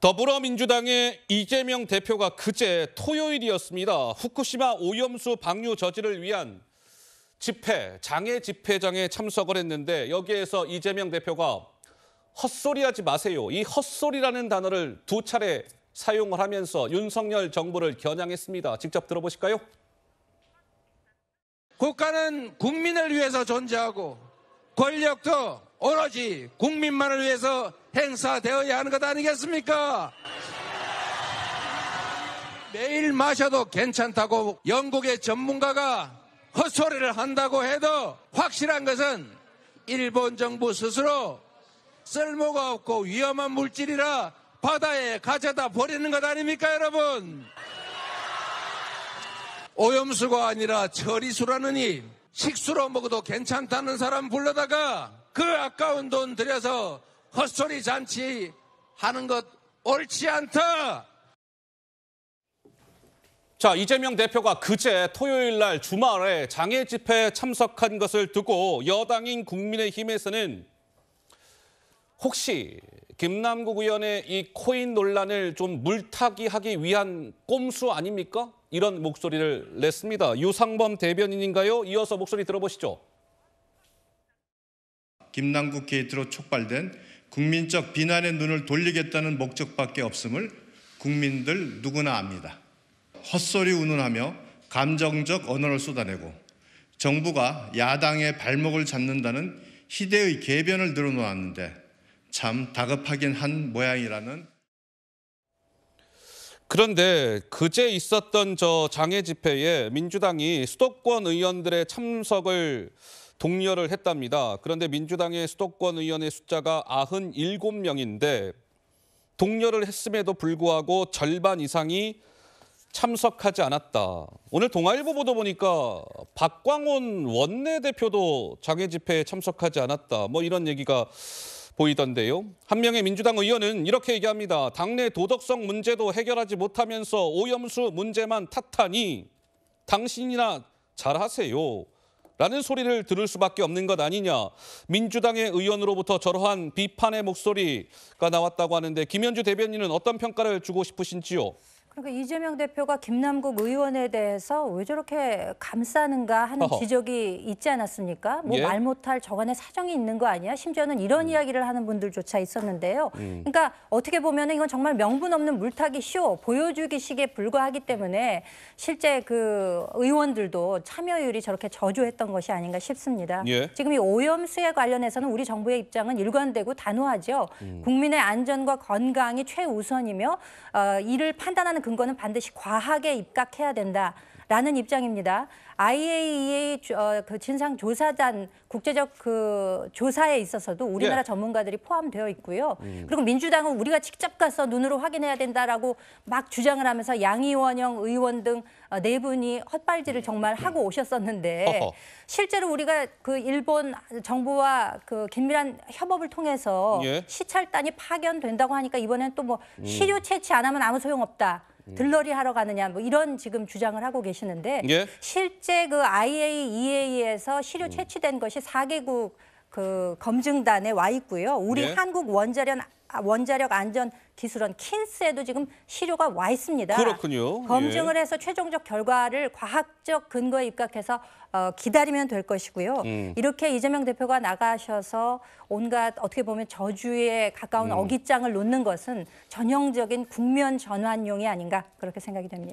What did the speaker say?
더불어민주당의 이재명 대표가 그제 토요일이었습니다. 후쿠시마 오염수 방류 저지를 위한 집회, 장애 집회장에 참석을 했는데 여기에서 이재명 대표가 헛소리하지 마세요. 이 헛소리라는 단어를 두 차례 사용을 하면서 윤석열 정부를 겨냥했습니다. 직접 들어보실까요? 국가는 국민을 위해서 존재하고 권력도 오로지 국민만을 위해서 행사되어야 하는 것 아니겠습니까? 매일 마셔도 괜찮다고 영국의 전문가가 헛소리를 한다고 해도 확실한 것은 일본 정부 스스로 쓸모가 없고 위험한 물질이라 바다에 가져다 버리는 것 아닙니까, 여러분? 오염수가 아니라 처리수라느니 식수로 먹어도 괜찮다는 사람 불러다가 그 아까운 돈 들여서 헛소리 잔치 하는 것 옳지 않다. 자, 이재명 대표가 그제 토요일 날 주말에 장애 집회에 참석한 것을 두고 여당인 국민의힘에서는 혹시 김남국 의원의 이 코인 논란을 좀 물타기 하기 위한 꼼수 아닙니까? 이런 목소리를 냈습니다. 유상범 대변인인가요? 이어서 목소리 들어보시죠. 김남국 게이트로 촉발된 국민적 비난의 눈을 돌리겠다는 목적밖에 없음을 국민들 누구나 압니다. 헛소리 운운하며 감정적 언어를 쏟아내고 정부가 야당의 발목을 잡는다는 희대의 궤변을 늘어놓았는데 참 다급하긴 한 모양이라는. 그런데 그제 있었던 저 장애 집회에 민주당이 수도권 의원들의 참석을 독려를 했답니다. 그런데 민주당의 수도권 의원의 숫자가 97명인데 독려를 했음에도 불구하고 절반 이상이 참석하지 않았다. 오늘 동아일보 보도 보니까 박광온 원내대표도 장애 집회에 참석하지 않았다. 뭐 이런 얘기가 보이던데요. 한 명의 민주당 의원은 이렇게 얘기합니다. 당내 도덕성 문제도 해결하지 못하면서 오염수 문제만 탓하니 당신이나 잘하세요. 라는 소리를 들을 수밖에 없는 것 아니냐. 민주당의 의원으로부터 저러한 비판의 목소리가 나왔다고 하는데 김현주 대변인은 어떤 평가를 주고 싶으신지요? 그러니까 이재명 대표가 김남국 의원에 대해서 왜 저렇게 감싸는가 하는 지적이 있지 않았습니까? 뭐 말 못할 저간의 사정이 있는 거 아니야? 심지어는 이런 이야기를 하는 분들조차 있었는데요. 그러니까 어떻게 보면 이건 정말 명분 없는 물타기 쇼, 보여주기식에 불과하기 때문에 실제 그 의원들도 참여율이 저렇게 저조했던 것이 아닌가 싶습니다. 지금 이 오염수에 관련해서는 우리 정부의 입장은 일관되고 단호하죠. 국민의 안전과 건강이 최우선이며 이를 판단하는 근거는 반드시 과학에 입각해야 된다라는 입장입니다. IAEA 그 진상조사단 국제적 그 조사에 있어서도 우리나라 전문가들이 포함되어 있고요. 그리고 민주당은 우리가 직접 가서 눈으로 확인해야 된다라고 막 주장을 하면서 양이원영 의원 등 네 분이 헛발질을 정말 하고 오셨었는데 실제로 우리가 그 일본 정부와 그 긴밀한 협업을 통해서 시찰단이 파견된다고 하니까 이번엔 또 뭐 시료 채취 안 하면 아무 소용없다. 들러리 하러 가느냐 뭐 이런 지금 주장을 하고 계시는데 실제 그 IAEA에서 시료 채취된 것이 4개국 그 검증단에 와 있고요. 우리 한국 원자력 안전 기술원 킨스에도 지금 시료가 와 있습니다. 그렇군요. 검증을 해서 최종적 결과를 과학적 근거에 입각해서 기다리면 될 것이고요. 이렇게 이재명 대표가 나가셔서 온갖 어떻게 보면 저주에 가까운 어깃장을 놓는 것은 전형적인 국면 전환용이 아닌가 그렇게 생각이 됩니다.